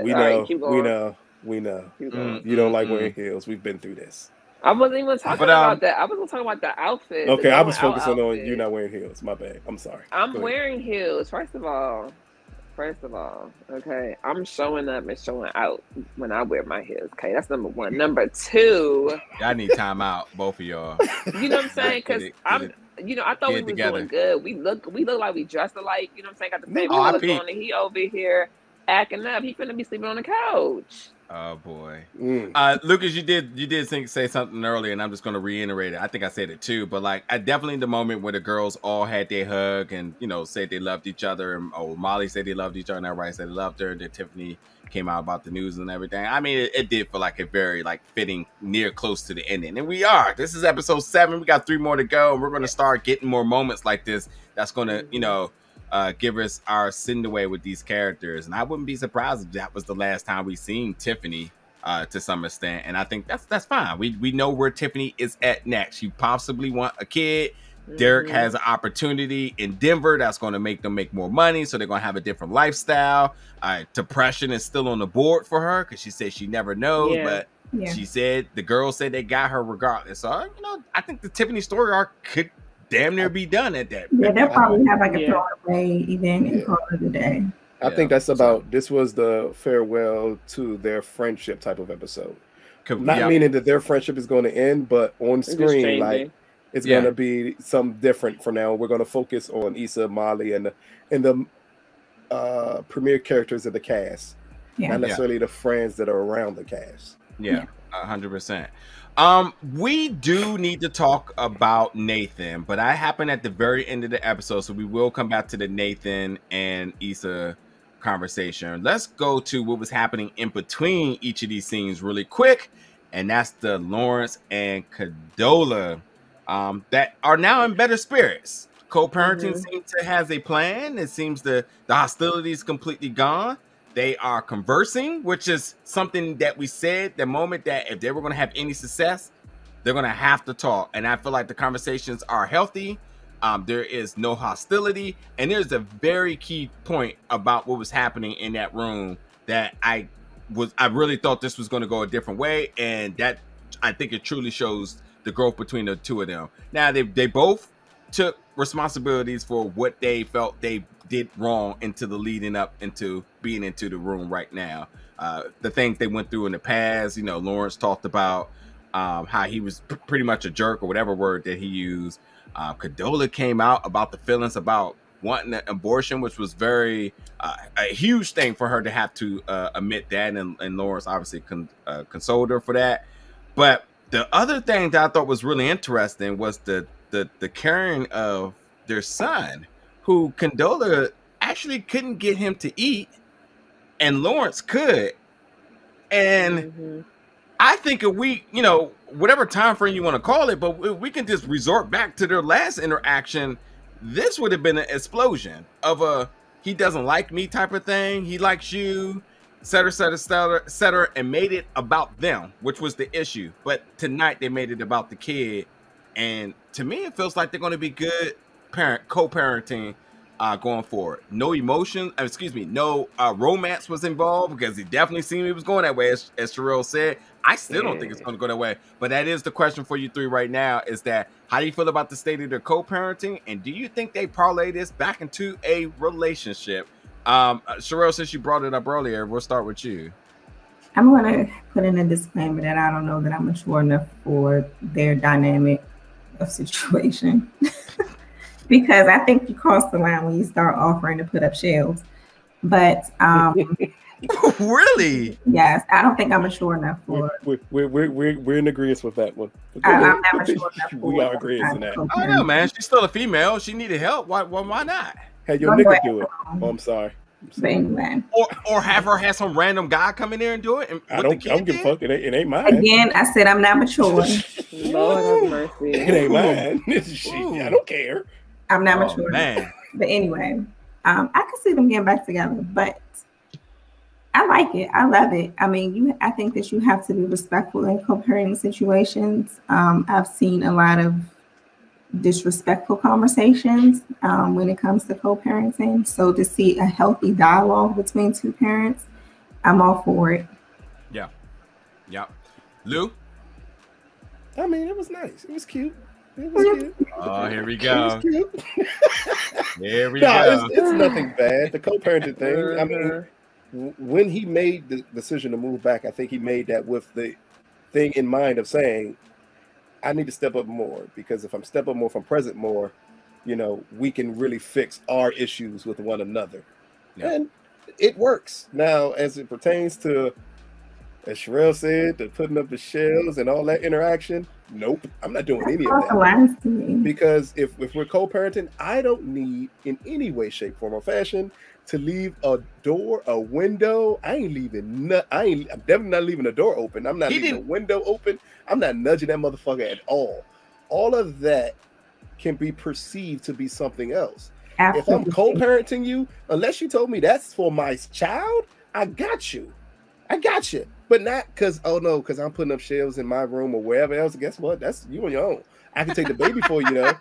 S4: we know. You don't like wearing heels. We've been through this.
S3: I wasn't even talking about that. I wasn't talking about the outfit.
S4: Okay, I was focusing on you not wearing heels. My bad. I'm sorry.
S3: I'm wearing heels. First of all, okay, I'm showing up and showing out when I wear my heels. Okay, that's number one. Number two,
S1: y'all need time out, both of y'all.
S3: You know what I'm saying? Because I thought we were doing good. We look like we dressed alike. You know what I'm saying? Got the same look on, and he over here acting up. He finna be sleeping on the couch.
S1: Oh boy, Lucas, you did say something earlier, and I'm just going to reiterate it. I think I said it too, but like, I definitely the moment where the girls all had their hug and said they loved each other, and Molly said they loved each other, and everybody said they loved her. Then Tiffany came out about the news and everything. I mean, it did feel like a very fitting, near close to the ending, and we are. This is episode 7. We got 3 more to go, and we're going to start getting more moments like this. That's going to give us our send away with these characters, and I wouldn't be surprised if that was the last time we seen Tiffany to some extent. And I think that's fine. We know where Tiffany is at next. She possibly want a kid. Derek has an opportunity in Denver that's going to make them make more money, so they're going to have a different lifestyle. Depression is still on the board for her because she said she never knows, but she said the girls said they got her regardless. So I think the Tiffany story arc could damn near be done at that.
S2: Yeah, they'll probably have a throwaway event and call it a day.
S4: I think that's about. This was the farewell to their friendship type of episode. Not meaning that their friendship is going to end, but on screen, it's going to be something different from now. We're going to focus on Issa, Molly, and the premier characters of the cast, not necessarily the friends that are around the cast.
S1: 100%. We do need to talk about Nathan, but I happened at the very end of the episode, so we will come back to the Nathan and Issa conversation. Let's go to what was happening in between each of these scenes really quick, and that's the Lawrence and Condola that are now in better spirits. Co-parenting seems to has a plan. It seems the hostility is completely gone. They are conversing, which is something that we said the moment that if they were going to have any success, they're going to have to talk. And I feel like the conversations are healthy. There is no hostility. And there's a very key point about what was happening in that room that I really thought this was going to go a different way. And that I think it truly shows the growth between the two of them. Now, they both took responsibilities for what they felt they did wrong into the leading up into being into the room right now. The things they went through in the past, Lawrence talked about how he was pretty much a jerk or whatever word that he used. Condola came out about the feelings about wanting an abortion, which was very a huge thing for her to have to admit that, and Lawrence obviously consoled her for that. But the other thing that I thought was really interesting was the caring of their son, who Condola actually couldn't get him to eat, and Lawrence could. And I think if we, whatever time frame you want to call it, but if we can just resort back to their last interaction, this would have been an explosion of a he doesn't like me type of thing. He likes you, et cetera, and made it about them, which was the issue. But tonight they made it about the kid. And to me, it feels like they're going to be good co-parenting going forward. No emotion, no romance was involved, because he definitely seemed it was going that way, as Sherelle said. I still don't think it's going to go that way. But that is the question for you three right now, is that how do you feel about the state of their co-parenting? And do you think they parlay this back into a relationship? Sherelle, since you brought it up earlier, we'll start with you.
S2: I'm going to put in a disclaimer that I don't know that I'm mature enough for their dynamic of situation. because I think you cross the line when you start offering to put up shelves. But
S1: Really?
S2: yes, I don't think I'm mature enough for.
S4: We're in agreement with that one.
S2: I'm not mature enough for.
S4: We are agreeing in that.
S1: I don't know, man. She's still a female. She needed help. Why not?
S4: Hey, your nigga do it. Oh, I'm sorry.
S2: But anyway.
S1: Or have her have some random guy come in there and do it. And
S4: I don't give a fuck. It ain't mine.
S2: Again, I said I'm not mature.
S3: Lord have mercy.
S4: It ain't mine. I don't care.
S2: I'm not mature.
S1: Man.
S2: But anyway, I can see them getting back together. But I like it. I love it. I mean, I think that you have to be respectful in co-parenting situations. I've seen a lot of disrespectful conversations when it comes to co-parenting. So to see a healthy dialogue between two parents, I'm all for it.
S1: Yeah. Lou?
S4: I mean, it was nice. It was cute. It was cute.
S1: Oh, here we go. Here we
S4: go. It's nothing bad. The co-parenting thing. I mean, when he made the decision to move back, I think he made that with the thing in mind of saying, I need to step up more, because if I'm step up more, if I'm present more, we can really fix our issues with one another. Yeah. And it works. Now, as it pertains to, as Sherelle said, the putting up the shelves and all that interaction, nope, I'm not doing any of that. Because if we're co-parenting, I don't need in any way, shape, form, or fashion to leave a door, a window. I'm definitely not leaving the door open. I'm not leaving the window open. I'm not nudging that motherfucker at all. All of that can be perceived to be something else. Absolutely. If I'm co-parenting you, unless you told me that's for my child, I got you. But not because I'm putting up shelves in my room or wherever else. Guess what? That's you on your own. I can take the baby for you,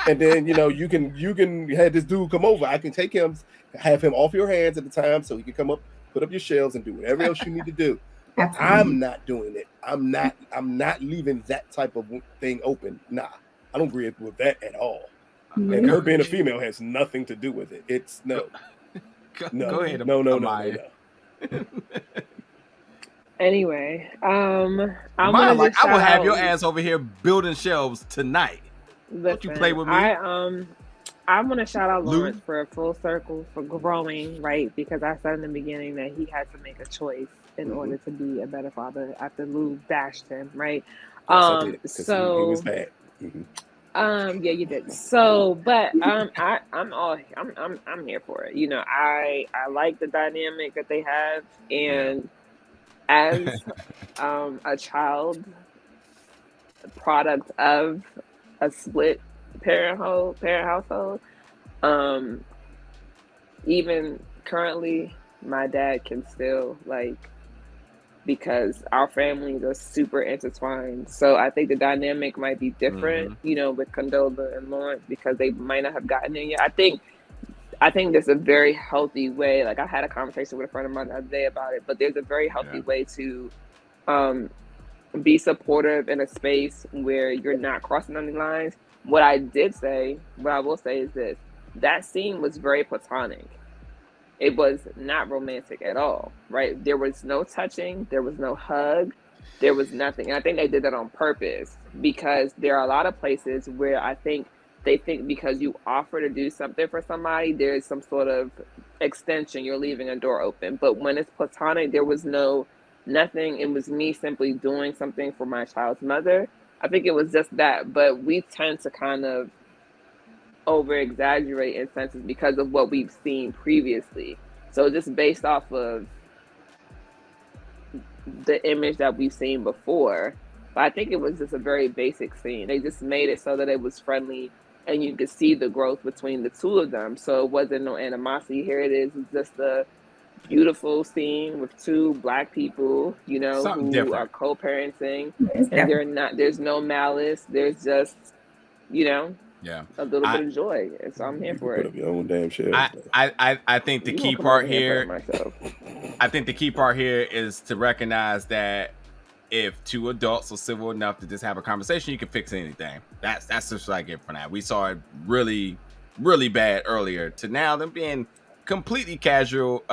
S4: and then you can have this dude come over. I can take him, have him off your hands at the time, so he can come up, put up your shelves, and do whatever else you need to do. I'm not doing it. I'm not leaving that type of thing open. Nah, I don't agree with that at all. And her being a female has nothing to do with it. It's no.
S1: Go ahead.
S4: No.
S3: Anyway, I
S1: will have your ass over here building shelves tonight. Don't you play with me?
S3: I want to shout out Lawrence for a full circle for growing, right? Because I said in the beginning that he had to make a choice in order to be a better father after Lou bashed him, right?
S4: Yes, so he was bad.
S3: Yeah, you did. So, but I'm here for it. I like the dynamic that they have, and as a child product of a split parent household, even currently my dad can still because our families are super intertwined. So I think the dynamic might be different, with Condola and Lawrence, because they might not have gotten in yet. I think there's a very healthy way. I had a conversation with a friend of mine the other day about it, but there's a very healthy way to be supportive in a space where you're not crossing any lines. What I will say is this: that scene was very platonic. It was not romantic at all, right? There was no touching, there was no hug, there was nothing. And I think they did that on purpose, because there are a lot of places where I think they think because you offer to do something for somebody, there's some sort of extension, you're leaving a door open. But when it's platonic, there was nothing. It was me simply doing something for my child's mother. I think it was just that. But we tend to kind of over-exaggerate in senses because of what we've seen previously. So just based off of the image that we've seen before, but I think it was just a very basic scene. They just made it so that it was friendly and you could see the growth between the two of them. So it wasn't no animosity. Here it is. It's just a beautiful scene with two Black people, who are co-parenting, and there's no malice. There's just, a little bit of joy. And so I'm here for it.
S4: Put up your own damn shit.
S1: I think the key part here, is to recognize that if two adults are civil enough to just have a conversation, you can fix anything. That's just like it for now. We saw it really, really bad earlier to now them being completely casual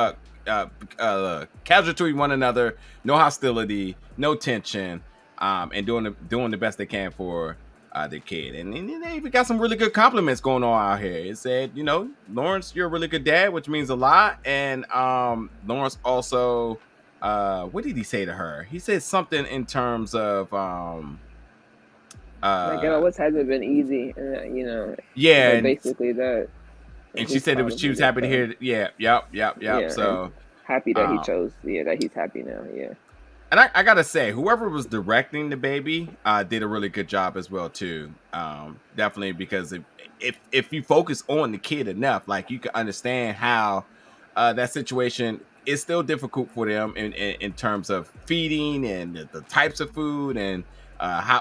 S1: to one another, no hostility, no tension, and doing the best they can for the kid. And they even got some really good compliments going on out here. It said, you know, Lawrence, you're a really good dad, which means a lot. And Lawrence also, what did he say to her? He said something in terms of
S3: like it always hasn't been easy, and you know,
S1: yeah,
S3: and basically that.
S1: And she said she was happy to hear it. Yeah, yep. So
S3: happy that he chose. Yeah, that he's happy now. Yeah.
S1: And I gotta say, whoever was directing the baby did a really good job as well too. Definitely, because if you focus on the kid enough, like you can understand how that situation is still difficult for them in terms of feeding and the types of food and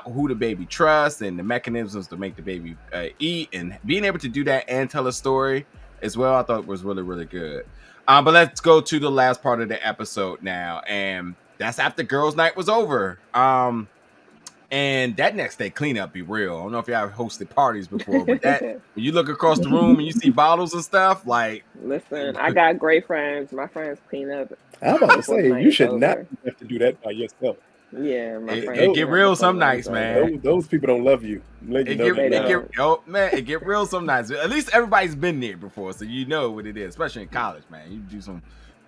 S1: who the baby trusts and the mechanisms to make the baby eat, and being able to do that and tell a story as well. I thought was really, really good. But let's go to the last part of the episode now, and that's after girls' night was over. And that next day cleanup be real. I don't know if y'all hosted parties before, but that when you look across the room and you see bottles and stuff, like,
S3: listen, I got great friends. My friends clean up.
S4: I'm about to say you should not have to do that by yourself.
S3: Yeah, my friends.
S1: It get real some nights, man.
S4: Those people don't love you.
S1: It get real some nights. At least everybody's been there before, so you know what it is. Especially in college, man. You do some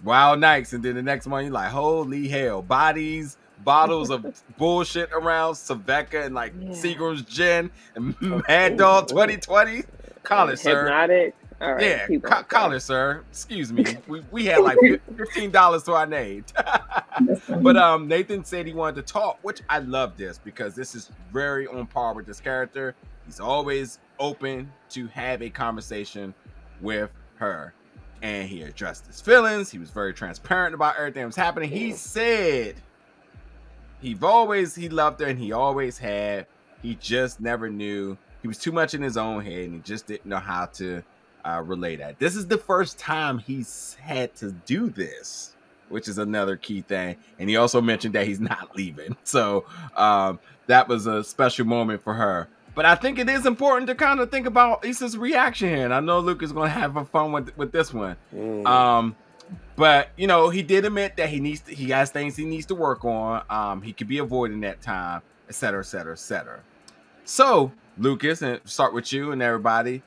S1: wild nights, and then the next morning you're like, holy hell, bottles of bullshit around, Savecca and like Seagram's gin and Mad Dog 2020. College, sir.
S3: Hypnotic. All right,
S1: yeah, college, sir. Excuse me. We had like $15 to our name. But Nathan said he wanted to talk, which I love this because this is very on par with this character. He's always open to have a conversation with her. And he addressed his feelings. He was very transparent about everything that was happening. He said he loved her and he always had. He just never knew. He was too much in his own head and he just didn't know how to relay that. This is the first time he's had to do this, which is another key thing. And he also mentioned that he's not leaving. So that was a special moment for her. But I think it is important to kind of think about Issa's reaction here. And I know Luke is going to have fun with this one. But, you know, he did admit that he has things he needs to work on. He could be avoiding that time, et cetera, et cetera, et cetera. So, Lucas, and start with you and everybody.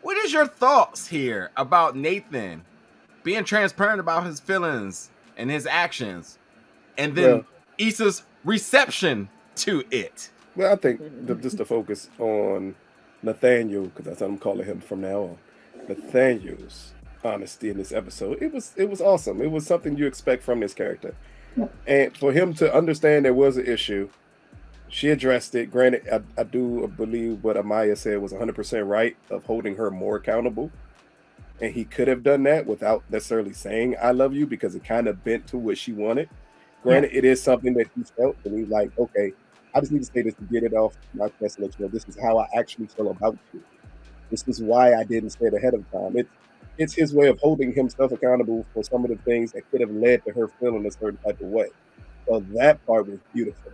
S1: What is your thoughts here about Nathan being transparent about his feelings and his actions, and then Issa's reception to it?
S4: Well, I think just to focus on Nathaniel, because that's what I'm calling him from now on. Nathaniel's honesty in this episode, it was awesome. It was something you expect from this character, and for him to understand there was an issue. She addressed it. Granted, I do believe what Amaya said was 100% right of holding her more accountable. And he could have done that without necessarily saying, I love you, because it kind of bent to what she wanted. Granted, it is something that he felt. And he's like, okay, I just need to say this to get it off my chest and let you know this is how I actually feel about you. This is why I didn't say it ahead of time. It's his way of holding himself accountable for some of the things that could have led to her feeling a certain type of way. So that part was beautiful.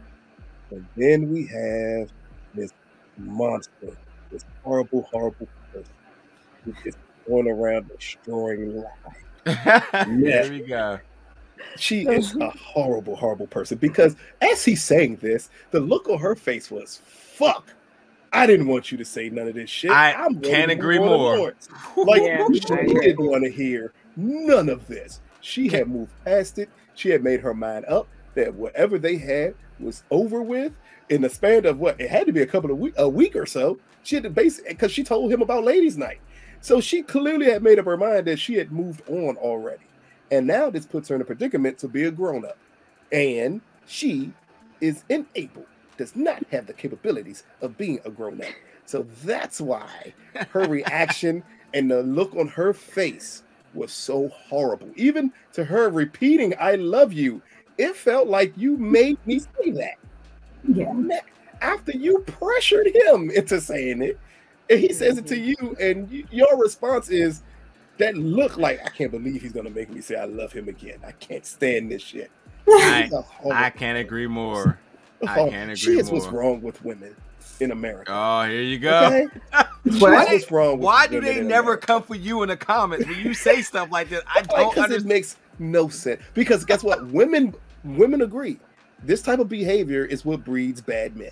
S4: And then we have this monster, this horrible, horrible person who is going around destroying life.
S1: There we go.
S4: She is a horrible, horrible person, because as he's saying this, the look on her face was, fuck, I didn't want you to say none of this shit.
S1: I can't agree more.
S4: Like, she didn't want to hear none of this. She had moved past it. She had made her mind up that whatever they had was over with in the span of what it had to be a week or so. She had to because she told him about ladies' night, so she clearly had made up her mind that she had moved on already, and now this puts her in a predicament to be a grown-up, and she is unable, does not have the capabilities of being a grown-up. So that's why her reaction and the look on her face was so horrible. Even to her repeating "I love you," it felt like you made me say that.
S2: Yeah.
S4: After you pressured him into saying it, and he says it to you, and your response is that look like, I can't believe he's going to make me say I love him again. I can't stand this shit.
S1: I can't agree more. I can't agree more.
S4: She is what's wrong with women in America.
S1: Oh, here you go.
S4: Okay?
S1: What's wrong with why do they never come for you in the comments when you say stuff like this? I don't understand.
S4: It makes no sense. Because guess what? Women agree. This type of behavior is what breeds bad men.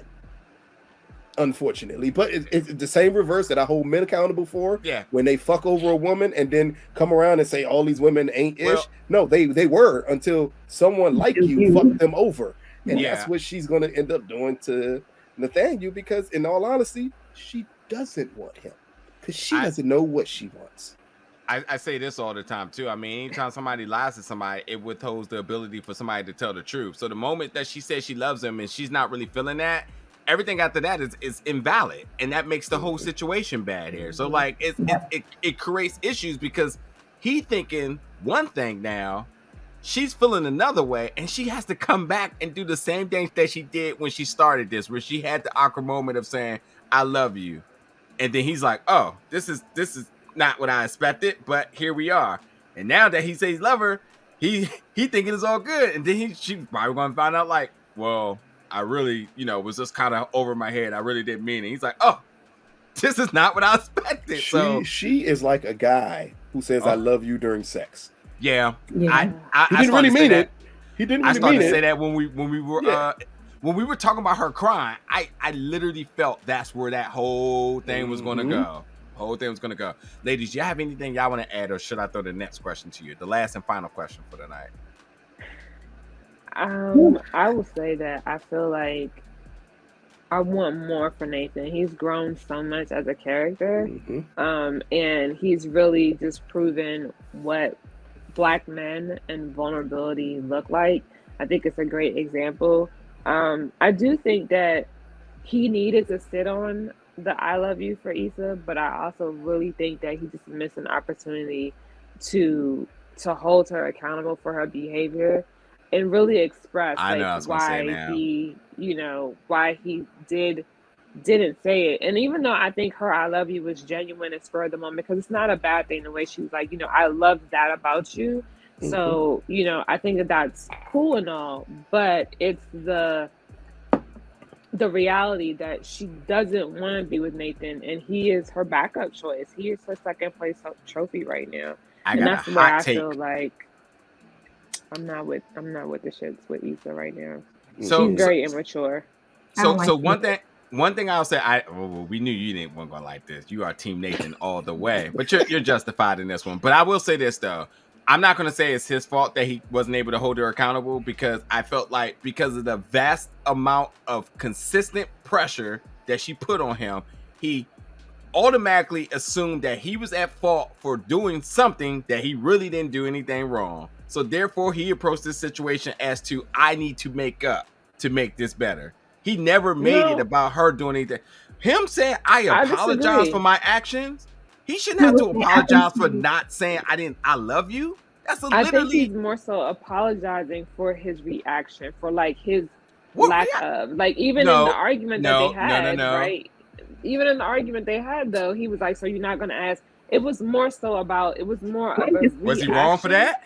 S4: unfortunately. But it's the same reverse that I hold men accountable for.
S1: Yeah.
S4: When they fuck over a woman and then come around and say all these women ain't ish.
S1: Well,
S4: no, they were until someone like you fucked them over. And
S1: Yeah.
S4: that's what she's going to end up doing to Nathaniel, because in all honesty, she doesn't want him because she doesn't know what she wants.
S1: I say this all the time too. I mean, anytime somebody lies to somebody, it withholds the ability for somebody to tell the truth. So the moment that she says she loves him and she's not really feeling that, everything after that is invalid, and that makes the whole situation bad here. So like it creates issues because he thinking one thing now, she's feeling another way, and she has to come back and do the same things that she did when she started this, where she had the awkward moment of saying I love you, and then he's like, oh, this is not what I expected, but here we are. And now that he says love her, he thinking it's all good, and then she's probably gonna find out like, well, I really, was just kind of over my head. I really didn't mean it. He's like, oh, this is not what I expected.
S4: She is like a guy who says I love you during sex.
S1: Yeah.
S4: He didn't really mean it. He didn't really mean it. I started to say that when we were talking about her crying. I literally felt that's where that whole thing was gonna go.
S1: Ladies, do you have anything y'all want to add, or should I throw the next question to you? The last and final question for the night.
S3: I will say that I feel like I want more for Nathan. He's grown so much as a character, and he's really just proven what Black men and vulnerability look like. I think it's a great example. I do think that he needed to sit on the I love you for Issa, but I also really think that he just missed an opportunity to hold her accountable for her behavior and really express why he didn't say it. And even though I think her I love you was genuine and spur of the moment, because it's not a bad thing the way she was like, I love that about you. So, I think that that's cool and all, but it's the reality that she doesn't want to be with Nathan, and he is her backup choice. He is her second place trophy right now. And that's why I feel like I'm not with the shits with Issa right now. She's very immature.
S1: So one thing I'll say, we knew you didn't want to go like this. You are Team Nathan all the way, but you're justified in this one. But I will say this though. I'm not going to say it's his fault that he wasn't able to hold her accountable, because I felt like because of the vast amount of consistent pressure that she put on him, he automatically assumed that he was at fault for doing something that he really didn't do anything wrong. So therefore, he approached this situation as to, I need to make up to make this better. He never made it about her doing anything. Him saying, I apologize for my actions. He shouldn't have to apologize for not saying I love you.
S3: I think he's more so apologizing for his reaction, for like his lack of, like, even in the argument that they had, right? Even in the argument they had, though, he was like, so you're not going to ask. It was more so about, it was more of a
S1: Was he wrong for that?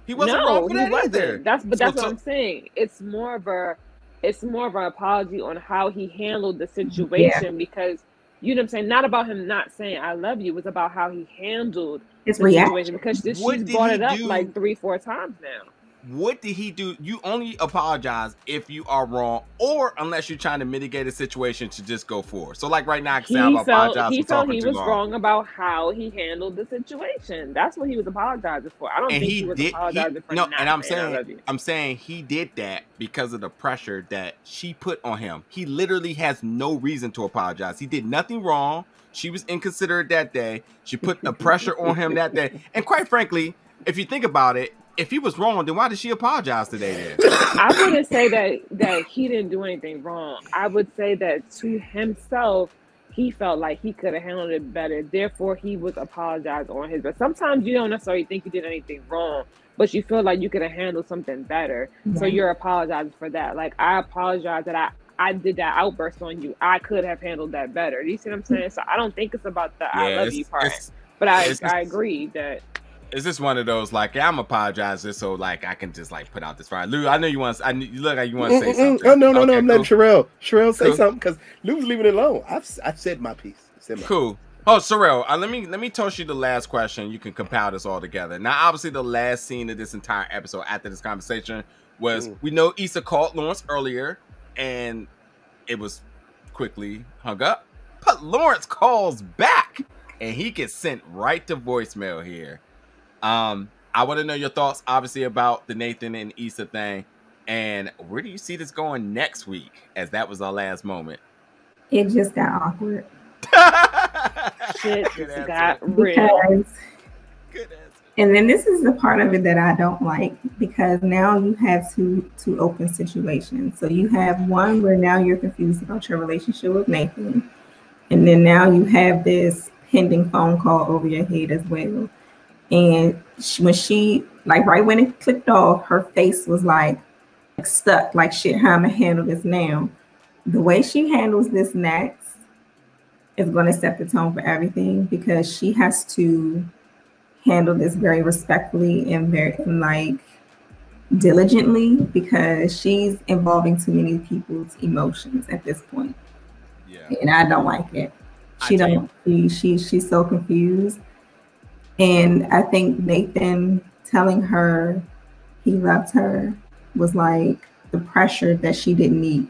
S1: He wasn't wrong for that either.
S3: That's what I'm saying. It's more of an apology on how he handled the situation, because you know what I'm saying? Not about him not saying I love you. It was about how he handled
S2: his
S3: situation, because she's brought it up like 3-4 times now.
S1: What did he do? You only apologize if you are wrong, or unless you're trying to mitigate a situation to just go forward. So like right now, I can say I apologize for talking too long.
S3: He felt he was wrong about how he handled the situation. That's what he was apologizing for. I don't think he was apologizing for not saying I love you.
S1: I'm saying he did that because of the pressure that she put on him. He literally has no reason to apologize. He did nothing wrong. She was inconsiderate that day. She put the pressure on him that day. And quite frankly, if you think about it, if he was wrong, then why did she apologize today then?
S3: I wouldn't say that he didn't do anything wrong. I would say that to himself, he felt like he could have handled it better. Therefore, he was apologizing on his. But sometimes you don't necessarily think you did anything wrong, but you feel like you could have handled something better. So you're apologizing for that. Like, I apologize that I did that outburst on you. I could have handled that better. Do you see what I'm saying? So I don't think it's about the I love you part. But I agree that.
S1: Is this one of those like, I'm apologizing so like I can just like put out this fire? Lou, I know you want. You look like you want to say something.
S4: Oh no, I'm letting Sherelle say something, because Lou's leaving it alone. I've said my piece.
S1: Cool. Oh, Sherelle, let me toss you the last question. You can compile this all together. Now, obviously, the last scene of this entire episode after this conversation was we know Issa called Lawrence earlier, and it was quickly hung up, but Lawrence calls back and he gets sent right to voicemail here. I want to know your thoughts, obviously, about the Nathan and Issa thing, and where do you see this going next week, as that was our last moment?
S2: It just got awkward.
S3: Shit just got real.
S1: Good answer.
S2: And then this is the part of it that I don't like, because now you have two open situations. So you have one where now you're confused about your relationship with Nathan, and then now you have this pending phone call over your head as well. And when she, like, right when it clicked off, her face was like stuck, like, shit, how am I handle this now? The way she handles this next is going to set the tone for everything, because she has to handle this very respectfully and very, like, diligently, because she's involving too many people's emotions at this point.
S1: Yeah.
S2: And I don't like it. She's so confused. And I think Nathan telling her he loved her was like the pressure that she didn't need.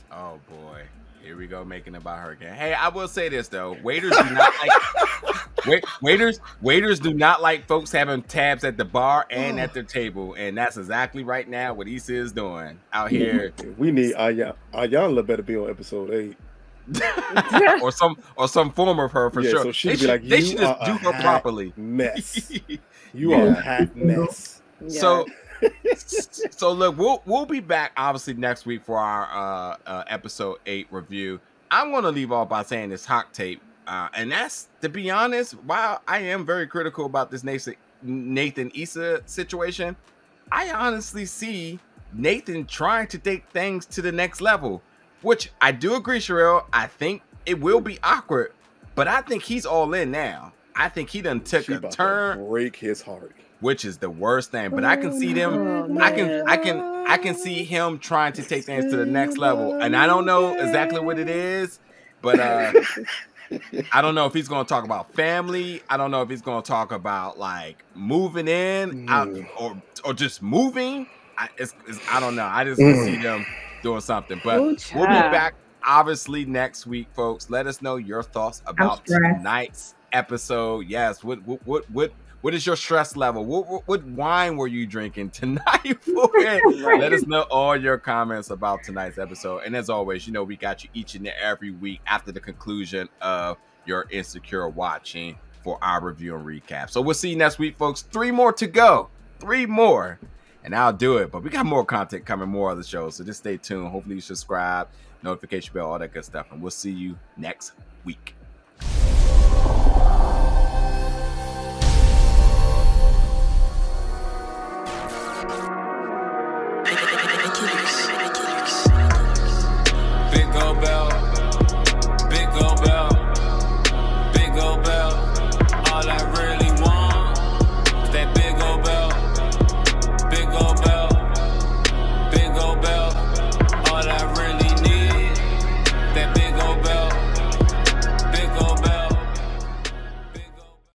S1: Oh boy, here we go, making it about her again. Hey, I will say this though: waiters do not like waiters do not like folks having tabs at the bar and at their table, and that's exactly right now what Issa is doing out here.
S4: We need Ayanla better be on episode 8.
S1: or some form of her for sure.
S4: So she'd be like,
S1: they should just do her properly.
S4: Mess. You are a hot mess.
S1: Yeah. So look, we'll be back obviously next week for our episode 8 review. I'm going to leave off by saying this hot tape, and that's, to be honest, while I am very critical about this Nathan Issa situation, I honestly see Nathan trying to take things to the next level. Which I do agree, Sherelle. I think it will be awkward, but I think he's all in now. I think he done took a turn,
S4: to break his heart,
S1: which is the worst thing. But I can see them. I can see him trying to take things to the next level, and I don't know exactly what it is, but I don't know if he's going to talk about family. I don't know if he's going to talk about like moving in or just moving. I don't know. I just see them doing something, but we'll be back obviously next week, folks. Let us know your thoughts about tonight's episode. Yes, what is your stress level? What wine were you drinking tonight? Let us know all your comments about tonight's episode. And as always, we got you each and every week after the conclusion of your Insecure watching for our review and recap. So we'll see you next week, folks. 3 more to go. 3 more. And I'll do it. But we got more content coming, more of the shows. So just stay tuned. Hopefully you subscribe, notification bell, all that good stuff. And we'll see you next week.
S5: I keep